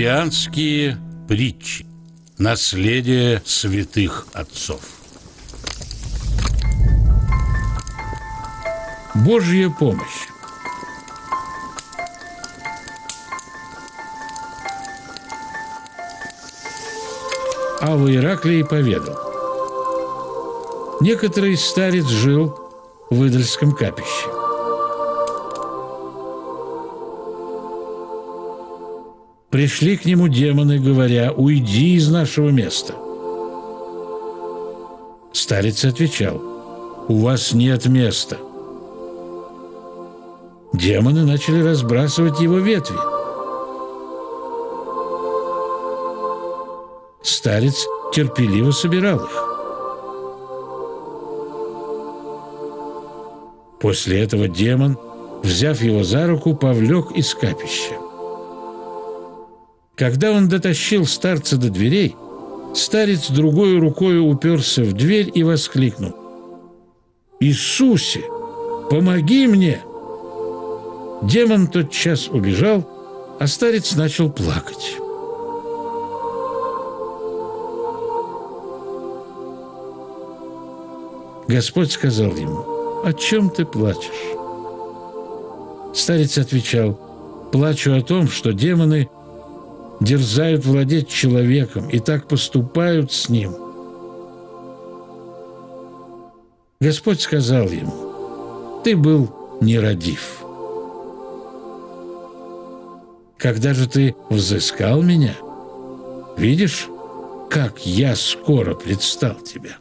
Христианские притчи. Наследие святых отцов. Божья помощь. Авва Ираклий поведал: некоторый старец жил в идольском капище. Пришли к нему демоны, говоря: «Уйди из нашего места». Старец отвечал: «У вас нет места». Демоны начали разбрасывать его ветви. Старец терпеливо собирал их. После этого демон, взяв его за руку, повлек из капища. Когда он дотащил старца до дверей, старец другой рукой уперся в дверь и воскликнул: «Иисусе, помоги мне!» Демон тотчас убежал, а старец начал плакать. Господь сказал ему: «О чем ты плачешь?» Старец отвечал: «Плачу о том, что демоны дерзают владеть человеком и так поступают с ним». Господь сказал ему: «Ты был нерадив. Когда же ты взыскал меня? Видишь, как я скоро предстал тебе».